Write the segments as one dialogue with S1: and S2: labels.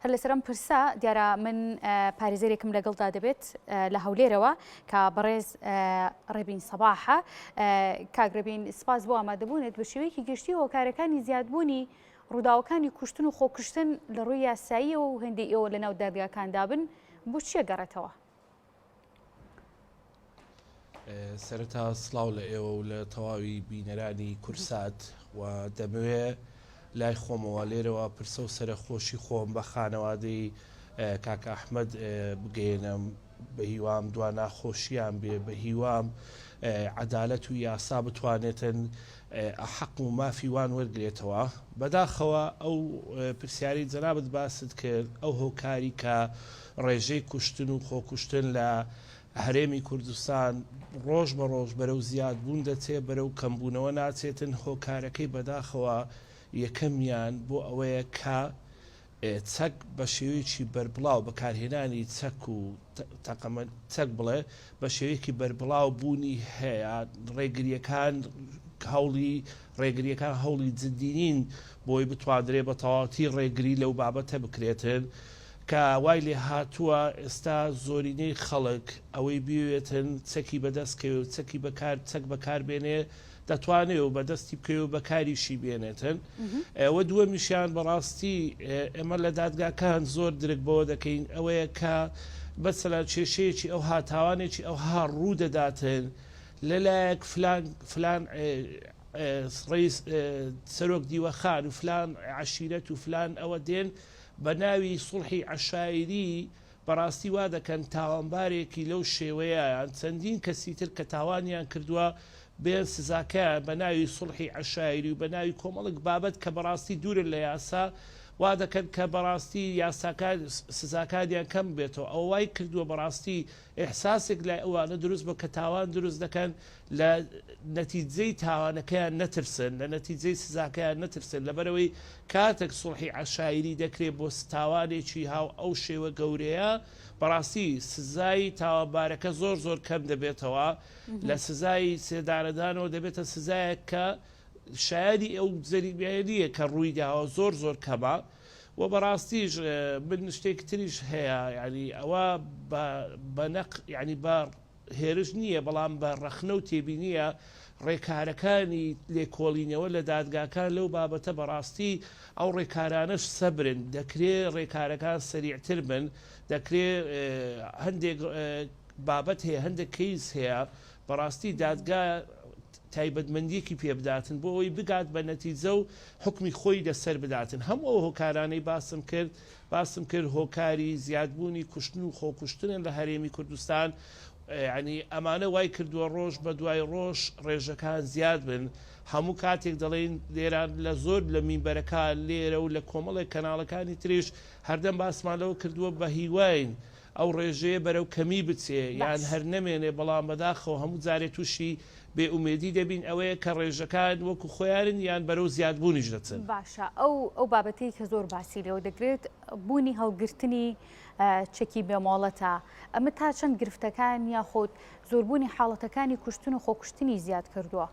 S1: هەر لەسەرم پرسا دیارە من پارێزەرێکم لەگەڵدا دەبێت لە هەولێرەوە کە بەڕێز ڕێبین سەباحە. کاگرەبین سپاس بۆ ئامادەبوونێت بە شێوەیەکی گشتی هۆکارەکانی زیادبوونی ڕووداوەکانی کوشتن و خۆکوشتن لە ڕووی یاساییەوە و هەندێک ئێوە لە ناو دادگاکاندا بن بۆ چیە گەڕێتەوە؟
S2: سەرەتا سڵاو لە ئێوە و لە تەواوی بینەرانی کورسات و دەمەوێت لای خۆمەوە لێرەوە پرسە و سەرخۆشی خۆم بە خانەوادەی کاکە ئەحمەد بگەێنم بە هیوام دوا ناخۆشییان بێ بە هیوام عەدالەت و یاسا بتوانێتن حەق و مافی وان وەرگێتەوە. بەداخەوە ئەو پرسیاری جەنابەت باست کرد ئەو هۆکاری کە ڕێژەی کوشتن و خۆکوشتن لە هەرێمی کوردستان ڕۆژ بە ڕۆژ بەرەو زیادبوون دەچێت بەرەو کەمبوونەوە ناچێتن هۆکارەکەی بەداخەوە یەکەمیان بۆ ئەوەیە کە چەک بە شێوەیەکی بەربڵاو بەکارهێنانی چەک و چەک بڵێ بە شێوەیەکی بەربڵاو بوونی هەیە. ڕێگریەکان هەوڵی جددینین بۆی بتوانرێ بە تەواوەتی ڕێگری لەو بابەتە بکرێتن کە وای لێ هاتووە ئێستا زۆرینەی خەڵک ئەوەی بوێتن چەکی بەدەستکەوێ و چەک بەکاربێنێ دەتوانێت و بەدەستی بکەوێ و بەکاریشی بێنێتن. ئەوە دووەمیشیان بەڕاستی ئێمە لە دادگاکان زۆر درک بەوە دەکەین ئەوەیە کە بەسەلا کێشەیەکی ئەو هاتاوانێکی ئەو ها ڕوو دەداتن لەلایەک فلان ڕئیس سەرۆک دیوەخان و فلان عەشیرەت و فلان ئەوە دێن بە ناوی سوڵحی عەشایری بەڕاستی وا دەکەن تاوانبارێکی لەو شێوەیەیان چەندین کەسیتر کە تاوانیان کردووە بێن سزاکە بە ناوی سوڵحی عەشایری و بە ناوی کۆمەڵک بابەت کە بەڕاستی دوورە لە یاسا وا دەکەن کە بەڕاستی یاساکان سزاکانیان کەم بێتەوە. ئەو وای کردووە بەڕاستی ئێحساسێک لای ئەوانە دروست بە کە تاوان دروست دەکەن لە نەتیجەی تاوانەکەیان نەترسن لە نەتیجەی سزاکەیان نەترسن لەبەرەوەی کاتێک سوڵحی عەشایری دەکرێت بۆ تاوانێکی هاو ئەو شێوە گەورەیە بەڕاستی سزای تاوانبارەکە زۆر کەم دەبێتەوە لە سزای سێدارەدانەوە دەبێتە سزایەک کە شایدی ئەو جەریمەیە کە ڕووی داوە زۆر کەمە و بەڕاستیش من شتێک تریش هەیە ینی ئەوە ینی بە هێرش نییە بەڵام بە ڕەخنە و تێبینیە ڕێکارەکانی لێکۆڵینەوە لە دادگاکان لەو بابەتە بەڕاستی ئەو ڕێکارانەش سەبرن دەکرێت ڕێکارەکان سەریعتر بن دەکرێت هەندێک بابەت هەیە هەندێک کەیس هەیە بەڕاستی دادگا تایبەتمەندیەکی پێ بداتن بۆ ئەوی بگات بە نەتیجە و حکمی خۆی لەسەر بداتن. هەموو ئەو هۆکارانەی باسم کرد هۆکاری زیادبوونی کوشتن و خۆکوشتنن لە هەرێمی کوردستان ینی ئەمانە وای کردووە ڕۆژ بە دوای ڕۆژ ڕێژەکان زیاد بن. هەموو کاتێک دەڵێن لێران لە زۆر لە مینبەرەکان لێرە و لە کۆمەڵی کەناڵەکانی تریش هەردەم باسمانەوە کردووە بە هیواین ئەو ڕێژەیە بەرەو کەمی بچێ یان هەر نەمێنێ بەڵام بەداخەوە هەموو جارێ تووشی بێ ئومێدی دەبین ئەوەیە کە ڕێژەکان وەکو خۆیانن یان بەرەو زیادبوونیش دەچن.
S1: باشە ئەو بابەتەی کە زۆر باسی لێەوە دەکرێت بوونی هەڵگرتنی چەکی بێمۆڵەتە ئەمە تا چەند گرفتەکان یاخۆت زۆربوونی حاڵەتەکانی کوشتن و خۆکوشتنی زیاد کردووە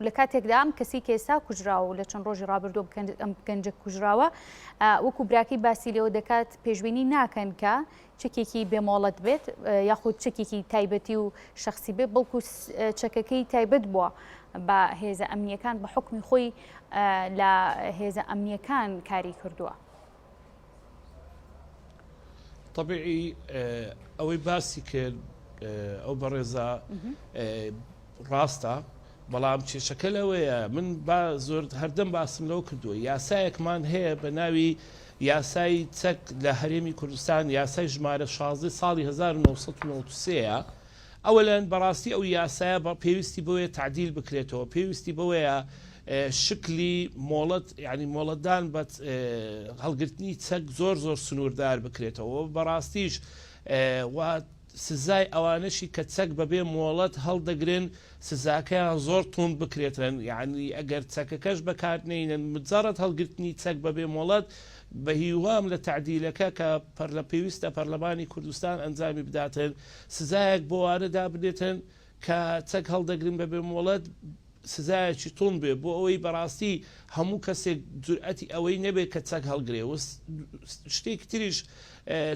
S1: لە کاتێکدا ئەم کەسی کێسا کوژراوە و لە چەند ڕۆژی ڕابردوو ئەم گەنجە کوژراوە وەکو براکەی باسی لێەوە دەکات پێشبینی ناکەن کە چەکێکی بێمۆڵەت بێت یاخود چەکێکی تایبەتی و شخصی بێت بەڵکو چەکەکەی تایبەت بووە بە هێزە ئەمنیەکان بە حکمی خۆی لە هێزە ئەمنیەکان کاری کردووە.
S2: طبیعی ئەوەی باسی کرد ئەو بەڕێزە ڕاستە بەڵام کێشەکە لەوەیە من زۆر هەردەم باسم لەوە کردووە یاسایەکمان هەیە بە ناوی یاسای چەک لە هەرێمی کوردستان یاسای ژمارە 16 ساڵی 1993 ئەوەلەن بەڕاستی ئەو یاسایە پێویستی بەوەیە تعدیل بکرێتەوە پێویستی بەوەیە شکلی مۆڵەت ینی مۆڵەتدان بە هەڵگرتنی چەک زۆر سنووردار بکرێتەوە بەڕاستیش سزای ئەوانشی کە چەک بەبێ مۆڵەت هەڵدەگرن سزاکەیان زۆر تون بکرێتن یعنی ئەگەر چەکەکەش بەکارنێنن مجارەت هەڵگرتنی چەک بەبێ مۆڵەت بە هیوام لە تعدیلەکە کە لە پێویستە پەرلەمانی کوردستان ئەنجامی بداتن سزایەک بۆ وانەدا بدێتن کە چەک هەڵدەگرن بەبێ مۆڵەت سزایەکی تون بێ بۆ ئەوەی بەڕاستی هەموو کەسێک جورئەتی ئەوەی نەبێت کە چەک هەڵگرێ و شتێکی تریش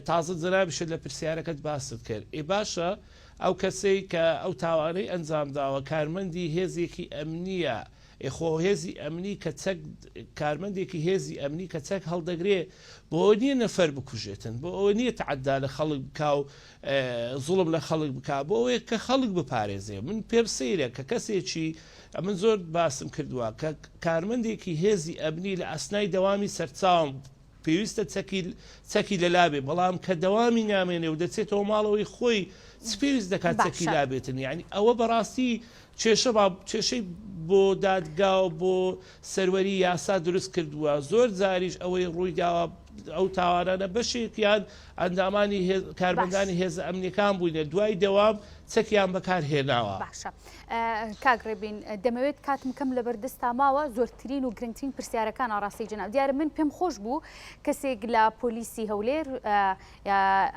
S2: تازە جەنابیشت لە پرسیارەکەت باست کرد ئێ باشە ئەو کەسەی کە ئەو تاوانەی ئەنجامداوە کارمەندی هێزێکی ئەمنیە خۆ هێزی ئەمنی کە کارمەندێکی هێزی ئەمنی کە چەک هەڵدەگرێ بۆ نییە نەفەر بکوژێتن بۆ ئەوە نییە تعدا لە خەڵک بکا و زوڵم لە خەڵک بک بۆ ئەوەیە کە خەڵک بپارێزێ من پێم سەیرە کە کەسێکی من زۆر باسم کردووە کە کارمەندێکی هێزی ئەمنی لە ئەسنای دەوامی سەرچاوم پێویستە چەکی لەلابێ بەڵام کە دەوامی نامێنێ و دەچێتەوە ماڵەوەی خۆی پێویست دەکات چەکی لابێتن یعنی ئەوە بەڕاستی کێشەی بۆ دادگا و بۆ سەروەری یاسا دروست کردووە زۆر جاریش ئەوەی ڕووی داوە ئەو تاوانانە بەشێکیان ئەندامانی کارمەندانی هێز ئەمنیەکان بووینە دوای دەوام چەکیان بەکارهێناوە.
S1: باشە کاگڕێبین دەمەوێت کاتم کەم لە بەردەستا ماوە زۆرترین و گرنگترین پرسیارەکان ئاڕاستی جەناب دیارە من پێم خۆش بوو کەسێک لە پۆلیسی هەولێر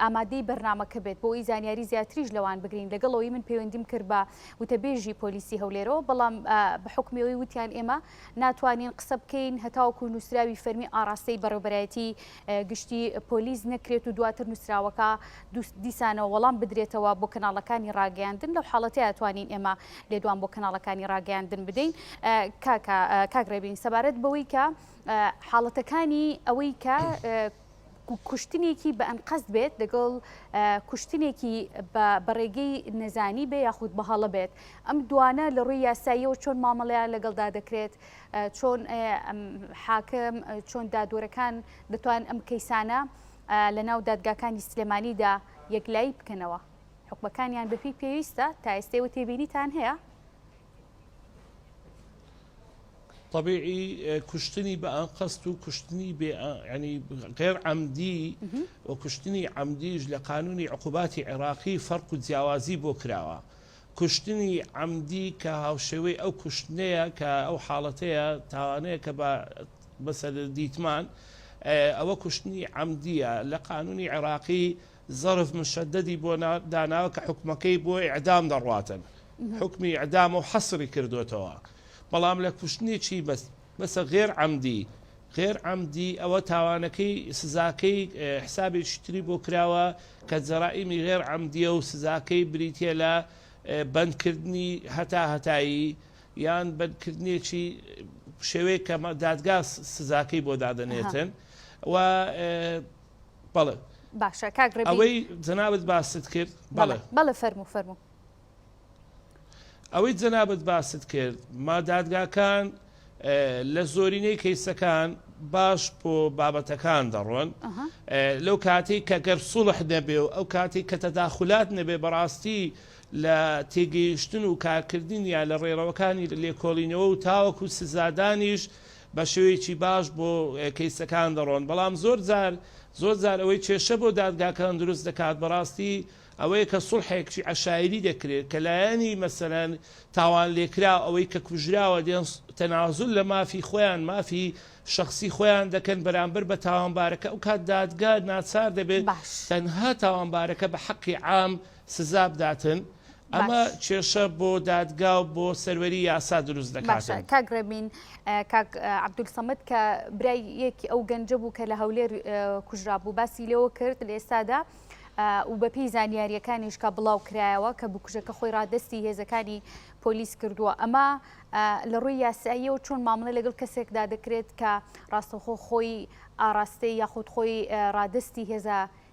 S1: ئامادەی بەرنامەکە بێت بۆ ئەوی زانیاری زیاتریش لەوان بگرین لەگەڵەوەی من پەیوەندیم کرد بە وتەبێژی پۆلیسی هەولێرەوە بەڵام بە حکمەوەی وتیان ئێمە ناتوانین قسە بکەین هەتاوەکو نووسراوی فەرمی ئاڕاستەی بەڕێوەبەرایەتی گشتی پۆلیس نەکرێت و دواتر نووسراوەکە دیسانەوە وەڵام بدرێتەوە بۆ کەناڵەکانی ڕاگەیاندن لەو حاڵەتەیە توانین ئێمە لێدوان بۆ کەناڵەکانی ڕاگەیاندن بدەین کاگڕێبین سەبارەت بەوەی کە حاڵەتەکانی ئەوەی کە کوشتنێکی بە ئەنقەست بێت لەگەڵ کوشتنێکی بە ڕێگەی نەزانی بێ یاخود بەهەڵە بێت ئەم دوانە لە ڕووی یاساییەوە چۆن مامەڵەیان لەگەڵدا دەکرێت چۆن حاکم چۆن دادوەرەکان دەتوان ئەم کەیسانە لە ناو دادگاکانی سلێمانیدا یەکلایی بکەنەوە حکومەکانیان بەپی پێویستە تا ئێستەوە تێبینیتان هەیە؟
S2: طبيعي كشتني بقى قصد وكشتني يعني غير عمدي وكشتني عمديج لقانوني عقوبات عراقي فرق جوازي بوكراوا كشتني عمدي كهاوشوي او كشتنيا كاو حالتيا تاوانيا كبا مثلا ديتمان او كشتني عمديه لقانوني عراقي ظرف مشددي بونا دانا كحكمكي بو اعدام درواتن حكمي اعدام وحصري كردوتوا بەڵام لە کوشتنێکی بەسە غێر عەمدی ئەوە تاوانەکەی سزاکەی حسابێکی تری بۆ کراوە کە جەرائیمی غێر عەمدیە و سزاکەی بریتیە لە بەندکردنی هەتایی یان بەندکردنێکی شێوەیە کە دادگا سزاکەی بۆ دادەنێتن و بەڵێ
S1: باشە کاگڕێبین
S2: ئەوەی جەنابەت باست کرد
S1: بەڵێ فەرموو
S2: ئەوەی جەنابەت باست کرد ما دادگاکان لە زۆرینەی کەیسەکان باش بۆ بابەتەکان دەڕۆن لەو کاتێک کە گەر سوڵح نەبێ و ئەو کاتێک کە تەداخولات نەبێ بەڕاستی لە تێگەیشتن و کارکردن یا لە ڕێڕەوەکانی لێکۆڵینەوە و تاوەکو سزادانیش بە شێوەیەکی باش بۆ کەیسەکان دەڕۆن بەڵام زۆر جار ئەوەی کێشە بۆ دادگاکان دروست دەکات بەڕاستی ئەوەیە کە سوڵحێکی عەشایری دەکرێت کە لایەنی مەسەلەن تاوان لێکرا ئەوەی کە کوژراوە دێن تەنازول لە مافی خۆیان مافی شخصی خۆیان دەکەن بەرامبەر بە تاوانبارەکە ئەو کات دادگا ناچار دەبێت تەنها تاوانبارەکە بە حەقی عام سزا بداتن ئەمە کێشە بۆ دادگا و بۆ سەروەری یاسا دروست دەکاتن.
S1: کاگڕێبین کاک عەبدولسەمەد کە برای یەکی ئەو گەنجە بوو کە لە هەولێر کوژرا بوو باسی لێەوە کرد لە ئێستادا و بەپی زانیاریەکانیش کە بڵاو کرایەوە کە بکوژەکە خۆی ڕادستی هێزەکانی پۆلیس کردووە ئەمە لە ڕووی یاساییەوە چۆن مامەڵە لەگەڵ کەسێکدا دەکرێت کە ڕاستەخۆ خۆی ئاراستەی یاخود خۆی ڕادستی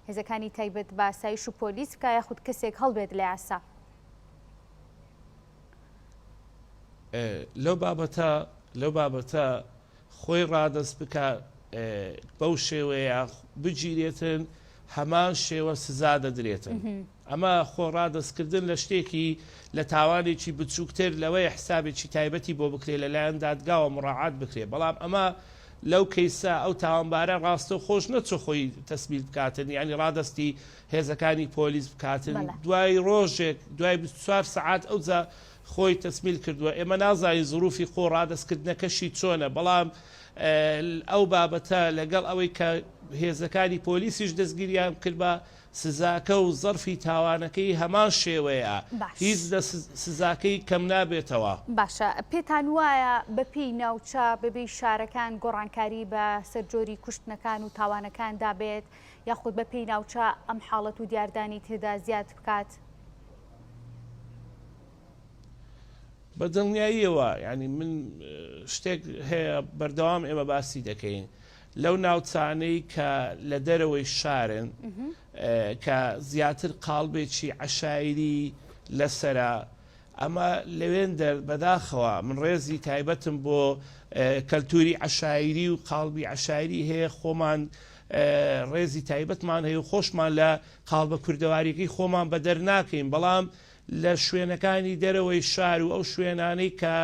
S1: هێزەکانی تایبەت بە ئاسایش و پۆلیس بکە یاخود کەسێک هەڵبێت لە یاسا
S2: لەو بابەتە خۆی ڕادست بکە بەو شێوەیە بگیرێتن هەمان شێوە سزا دەدرێتن ئەمە خۆ ڕادستکردن لە شتێکی لە تاوانێکی بچووکتر لەوەی حسابێکی تایبەتی بۆ بکرێت لەلایەن دادگاوە مڕاعات بکرێت بەڵام ئەمە لەو کەیسە ئەو تاوانبارە ڕاستە و خۆش نەچۆ خۆی تەسبیل بکاتن ینی ڕادستی هێزەکانی پۆلیس بکاتن دوای ڕۆژێک دوای 24 سعات ئەوجا خۆی تەسمیل کردووە ئێمە نازای زروفی خۆ ڕادستکردنەکەشی چۆنە بەڵام ئەو بابەتە لەگەڵ ئەوەی کە هێزەکانی پۆلیسیش دەستگیریان کرد بە سزاکە و زەرفی تاوانەکەی هەمان شێوەیە هیچ سزاکەی کەم نابێتەوە.
S1: باشە پێتان وایە بەپێی ناوچە بەبێ شارەکان گۆڕانکاری بە سەرجۆری کوشتنەکان و تاوانەکاندا بێت یاخود بەپێی ناوچە ئەم حاڵەت و دیاردانی تێدا زیاد بکات؟
S2: بە دڵنیاییەوە ینی من شتێک هەیە بەردەوام ئێمە باسی دەکەین لەو ناوچانەی کە لە دەرەوەی شارن کە زیاتر قاڵبێکی عەشایری لەسرە ئەمە لەوێن بەداخەوە من ڕێزی تایبەتم بۆ کەلتوری عەشایری و قاڵبی عەشایری هەیە خۆمان ڕێزی تایبەتمان هەیە و خۆشمان لە قاڵبە کوردەواریەکەی خۆمان بەدەر ناکەین بەڵام لە شوێنەکانی دەرەوەی شار و ئەو شوێنانەی کە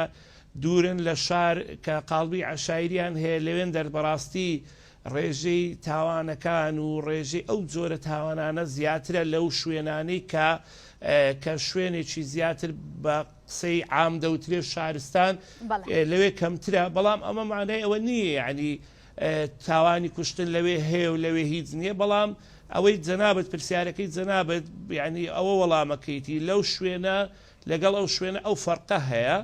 S2: دوورن لە شار کە قاڵبی عەشایریان هەیە لەوێن دەربەڕاستی ڕێژەی تاوانەکان و ڕێژەی ئەو جۆرە تاوانانە زیاترە لەو شوێنانەی کە شوێنێکی زیاتر بە قسەی عام دەوترێ شارستان لەوێ کەمترە بەڵام ئەمە مانای ئەوە نییە ینی تاوانی کوشتن لەوێ هەیە و لەوێ هیچ نییە بەڵام ئەوەی جەنابەت پرسیارەکەی جەنابەت ینی ئەوە وەڵامەکەیتی لەو شوێنە لەگەڵ ئەو شوێنە ئەو فەرقە هەیە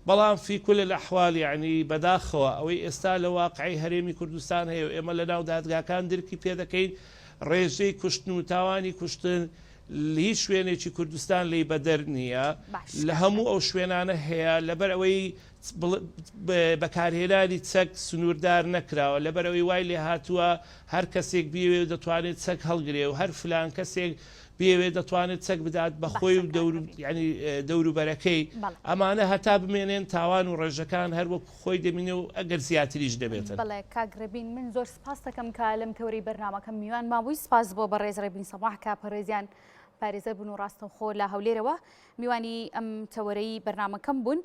S2: بەڵام فی کل الأحوال ینی بەداخەوە ئەوەی ئێستا لە واقعی هەرێمی کوردستان هەیە و ئێمە لە ناو دادگاکان درکی پێ دەکەین ڕێژەی کوشتن و تاوانی کوشتن هیچ شوێنێکی کوردستان لی بەدەر نییە لە هەموو ئەو شوێنانە هەیە لەبەر ئەوەی بەکارهێنانی چەک سنووردار نەکراوە لەبەرەوەی وای لێ هاتووە هەر کەسێک بێوێ دەتوانێت چەک هەڵگرێ و هەر فلان کەسێک بێوێ دەتوانێت چەک بدات بەخۆی و دەوروبەرەکەی ئەمانە هەتا بمێنێن تاوان و ڕێژەکان هەر وەک خۆی دەمینێ و ئەگەر زیاتریش دەبێتن.
S1: بەڵێ کاگرەبین من زۆر سپاس دەکەم کە لەم تەورەی بەرنامەکەم میوان مابووی سپاس بۆ بەڕێز ڕێبین سەماح کە پەرێزیان پارێزەر بوون و ڕاستەوخۆ لە هەولێرەوە میوانی ئەم تەوەرەی بەرنامەکەم بوون.